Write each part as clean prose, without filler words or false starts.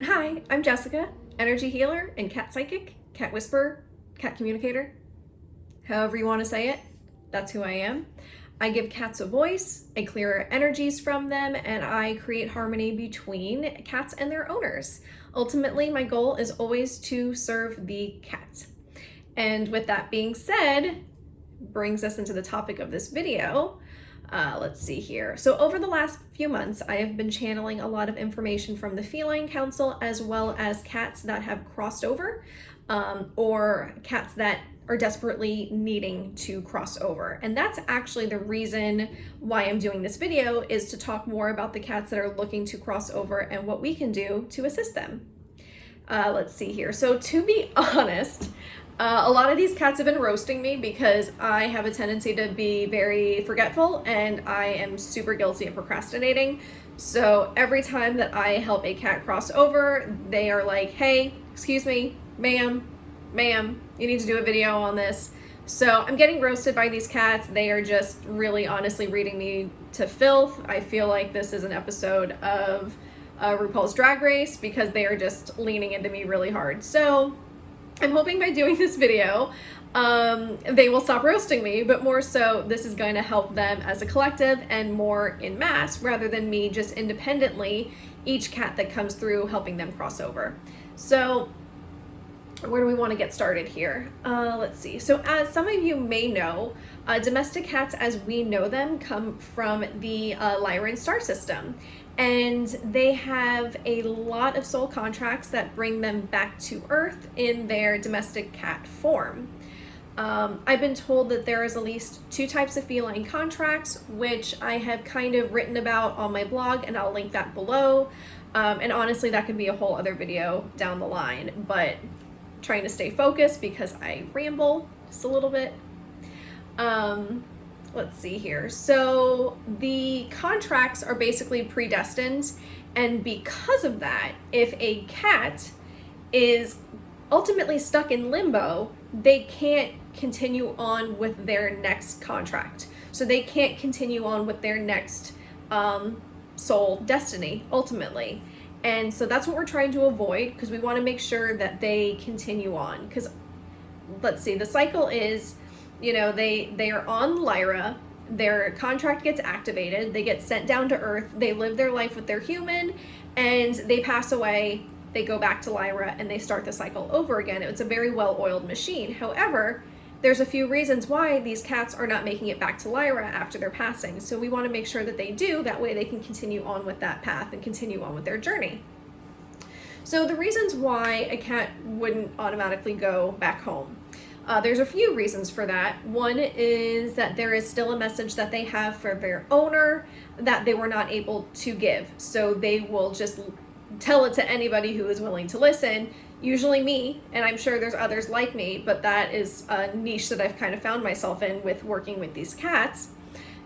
Hi, I'm Jessica, energy healer and cat psychic, cat whisperer, cat communicator. However you want to say it, that's who I am. I give cats a voice, I clear energies from them, and I create harmony between cats and their owners. Ultimately, my goal is always to serve the cat. And with that being said, brings us into the topic of this video. Let's see here. So over the last few months, I have been channeling a lot of information from the Feline Council, as well as cats that have crossed over, or cats that are desperately needing to cross over. And that's actually the reason why I'm doing this video, is to talk more about the cats that are looking to cross over and what we can do to assist them. Let's see here. So to be honest, a lot of these cats have been roasting me because I have a tendency to be very forgetful and I am super guilty of procrastinating. So every time that I help a cat cross over, they are like, hey, excuse me, ma'am, you need to do a video on this. So I'm getting roasted by these cats. They are just really honestly reading me to filth. I feel like this is an episode of RuPaul's Drag Race because they are just leaning into me really hard. So I'm hoping by doing this video, they will stop roasting me, but more so this is going to help them as a collective and more in mass rather than me just independently, each cat that comes through helping them cross over. So where do we want to get started here? Let's see. So as some of you may know, domestic cats as we know them come from the Lyran star system. And they have a lot of soul contracts that bring them back to Earth in their domestic cat form. I've been told that there is at least 2 types of feline contracts, which I have kind of written about on my blog, and I'll link that below. And honestly, that could be a whole other video down the line, but trying to stay focused because I ramble just a little bit. Let's see here. So the contracts are basically predestined, and because of that, if a cat is ultimately stuck in limbo, they can't continue on with their next contract. So they can't continue on with their next soul destiny, ultimately. And so that's what we're trying to avoid, because we want to make sure that they continue on. Because let's see, the cycle is, you know, they are on Lyra, their contract gets activated, they get sent down to Earth, they live their life with their human, and they pass away, they go back to Lyra, and they start the cycle over again. It's a very well-oiled machine. However, there's a few reasons why these cats are not making it back to Lyra after their passing. So we want to make sure that they do, that way they can continue on with that path and continue on with their journey. So the reasons why a cat wouldn't automatically go back home. There's a few reasons for that. One is that there is still a message that they have for their owner that they were not able to give. So they will just tell it to anybody who is willing to listen, usually me, and I'm sure there's others like me, but that is a niche that I've kind of found myself in with working with these cats.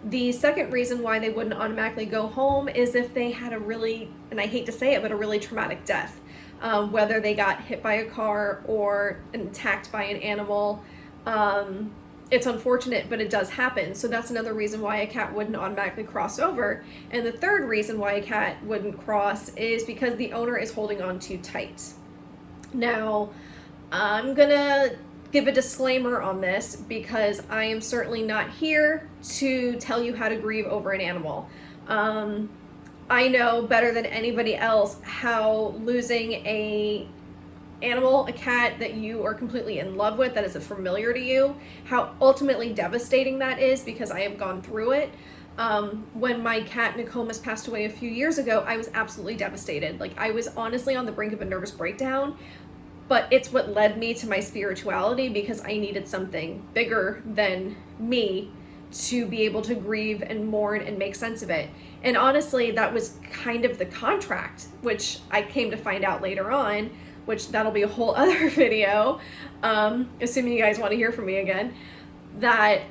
The second reason why they wouldn't automatically go home is if they had a really, and I hate to say it, but a really traumatic death. Whether they got hit by a car or attacked by an animal. It's unfortunate, but it does happen. So that's another reason why a cat wouldn't automatically cross over. And the third reason why a cat wouldn't cross is because the owner is holding on too tight. Now, I'm gonna give a disclaimer on this because I am certainly not here to tell you how to grieve over an animal. I know better than anybody else how losing a animal, a cat that you are completely in love with, that is familiar to you, how ultimately devastating that is, because I have gone through it. When my cat Nokomis passed away a few years ago, I was absolutely devastated. Like, I was honestly on the brink of a nervous breakdown, but it's what led me to my spirituality, because I needed something bigger than me to be able to grieve and mourn and make sense of it. And honestly, that was kind of the contract, which I came to find out later on, which that'll be a whole other video, assuming you guys want to hear from me again, that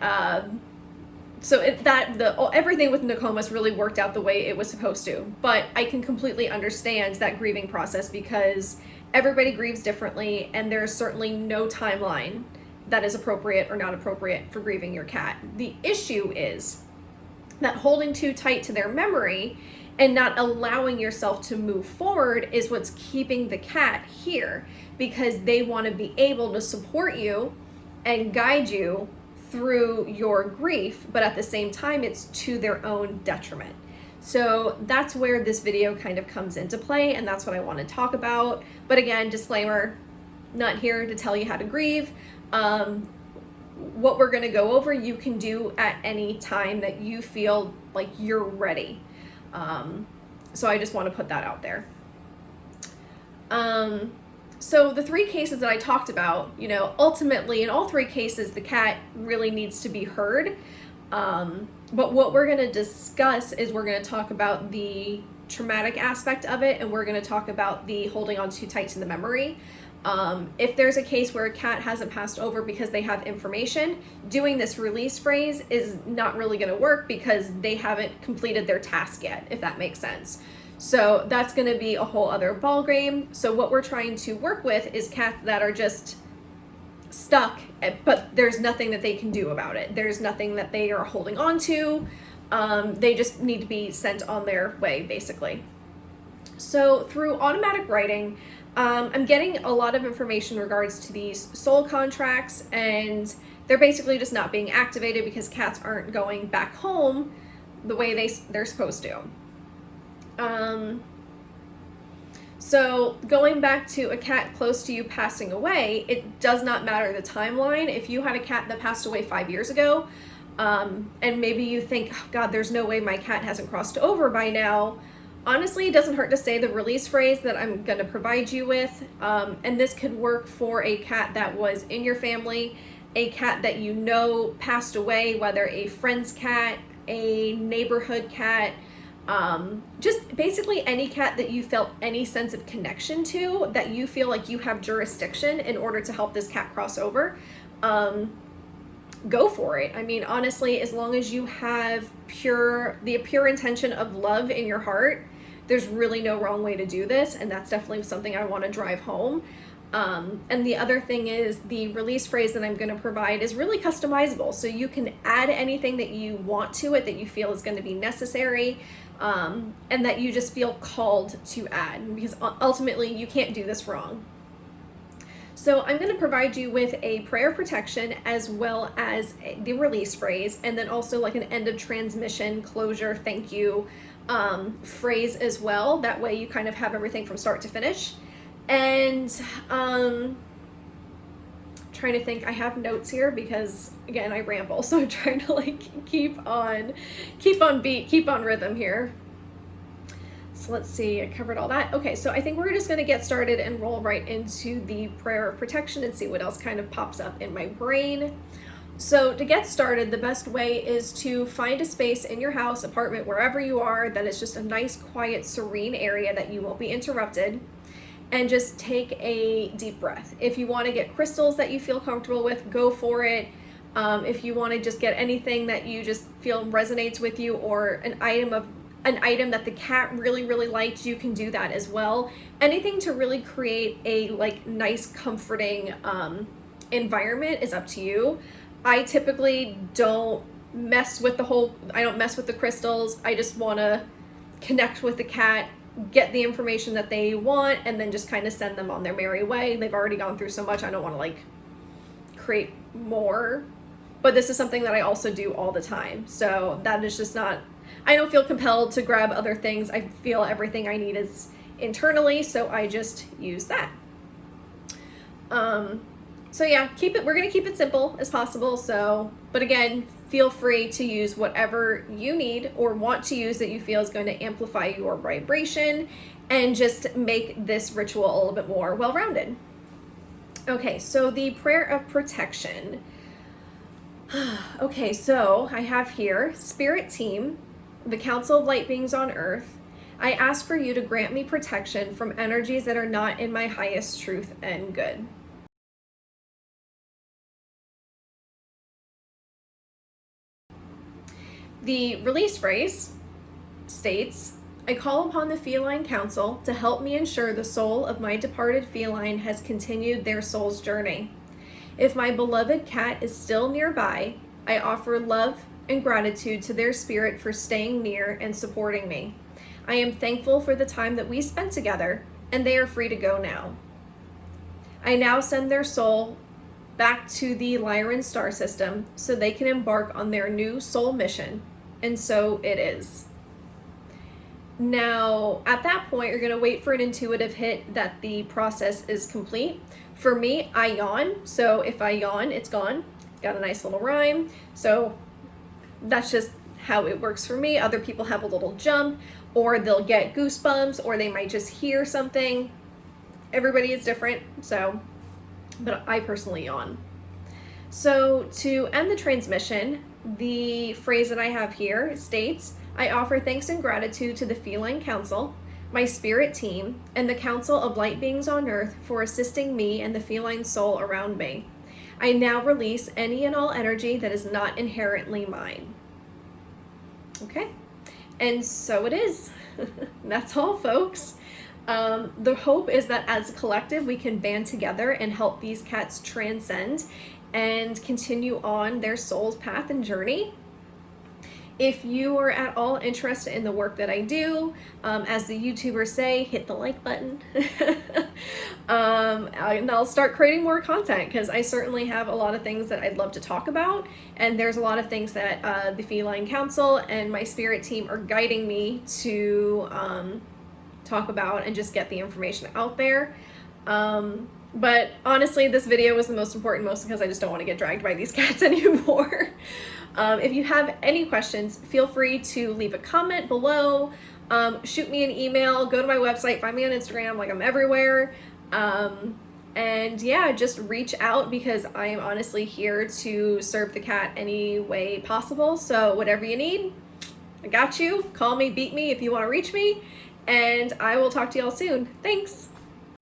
everything with Nokomis really worked out the way it was supposed to. But I can completely understand that grieving process, because everybody grieves differently, and there's certainly no timeline that is appropriate or not appropriate for grieving your cat. The issue is that holding too tight to their memory and not allowing yourself to move forward is what's keeping the cat here, because they want to be able to support you and guide you through your grief, but at the same time it's to their own detriment. So that's where this video kind of comes into play, and that's what I want to talk about. But again, disclaimer, not here to tell you how to grieve. What we're going to go over, you can do at any time that you feel like you're ready. So I just want to put that out there. So the 3 cases that I talked about, you know, ultimately in all 3 cases, the cat really needs to be heard. But what we're going to discuss is we're going to talk about the traumatic aspect of it, and we're going to talk about the holding on too tight to the memory. If there's a case where a cat hasn't passed over because they have information, doing this release phrase is not really going to work because they haven't completed their task yet, if that makes sense. So that's going to be a whole other ball game. So what we're trying to work with is cats that are just stuck, but there's nothing that they can do about it. There's nothing that they are holding on to. They just need to be sent on their way, basically. So through automatic writing, I'm getting a lot of information in regards to these soul contracts, and they're basically just not being activated because cats aren't going back home the way they're supposed to. So going back to a cat close to you passing away, it does not matter the timeline. If you had a cat that passed away 5 years ago, and maybe you think, oh, God, there's no way my cat hasn't crossed over by now. Honestly, it doesn't hurt to say the release phrase that I'm going to provide you with. And this could work for a cat that was in your family, a cat that you know passed away, whether a friend's cat, a neighborhood cat, just basically any cat that you felt any sense of connection to, that you feel like you have jurisdiction in order to help this cat cross over. Go for it. I mean, honestly, as long as you have the pure intention of love in your heart, there's really no wrong way to do this. And that's definitely something I want to drive home. And the other thing is the release phrase that I'm going to provide is really customizable. So you can add anything that you want to it that you feel is going to be necessary, and that you just feel called to add, because ultimately you can't do this wrong. So I'm going to provide you with a prayer of protection as well as the release phrase, and then also like an end of transmission, closure, thank you phrase as well. That way you kind of have everything from start to finish. And trying to think, I have notes here because again I ramble, so I'm trying to like keep on beat, keep on rhythm here. So let's see, I covered all that. Okay, so I think we're just going to get started and roll right into the prayer of protection and see what else kind of pops up in my brain. So to get started, the best way is to find a space in your house, apartment, wherever you are, that is just a nice, quiet, serene area that you won't be interrupted. And just take a deep breath. If you want to get crystals that you feel comfortable with, go for it. If you want to just get anything that you just feel resonates with you, or an item that the cat really, really liked, you can do that as well. Anything to really create a like nice, comforting environment is up to you. I typically don't mess with the crystals. I just want to connect with the cat, get the information that they want, and then just kind of send them on their merry way. They've already gone through so much, I don't want to like create more. But this is something that I also do all the time. So that is just not, I don't feel compelled to grab other things. I feel everything I need is internally, so I just use that. So yeah, we're going to keep it simple as possible. So, but again, feel free to use whatever you need or want to use that you feel is going to amplify your vibration and just make this ritual a little bit more well-rounded. Okay, so the prayer of protection. Okay, so I have here, Spirit Team, the Council of Light Beings on Earth, I ask for you to grant me protection from energies that are not in my highest truth and good. The release phrase states, I call upon the Feline Council to help me ensure the soul of my departed feline has continued their soul's journey. If my beloved cat is still nearby, I offer love and gratitude to their spirit for staying near and supporting me. I am thankful for the time that we spent together, and they are free to go now. I now send their soul back to the Lyran star system so they can embark on their new soul mission, and so it is. Now, at that point, you're going to wait for an intuitive hit that the process is complete. For me, I yawn, so if I yawn, it's gone. Got a nice little rhyme, so that's just how it works for me. Other people have a little jump, or they'll get goosebumps, or they might just hear something. Everybody is different, so, but I personally yawn. So to end the transmission, the phrase that I have here states, I offer thanks and gratitude to the Feline Council, my spirit team, and the Council of Light Beings on Earth for assisting me and the feline soul around me. I now release any and all energy that is not inherently mine. Okay, and so it is. That's all, folks. The hope is that as a collective, we can band together and help these cats transcend and continue on their soul's path and journey. If you are at all interested in the work that I do, as the YouTubers say, hit the like button. And I'll start creating more content because I certainly have a lot of things that I'd love to talk about. And there's a lot of things that the Feline Council and my spirit team are guiding me to talk about and just get the information out there. But honestly, this video was the most important, mostly because I just don't want to get dragged by these cats anymore. If you have any questions, feel free to leave a comment below, shoot me an email, go to my website, find me on Instagram, like I'm everywhere. And yeah, just reach out because I am honestly here to serve the cat any way possible. So whatever you need, I got you. Call me, beat me if you want to reach me, and I will talk to y'all soon. Thanks.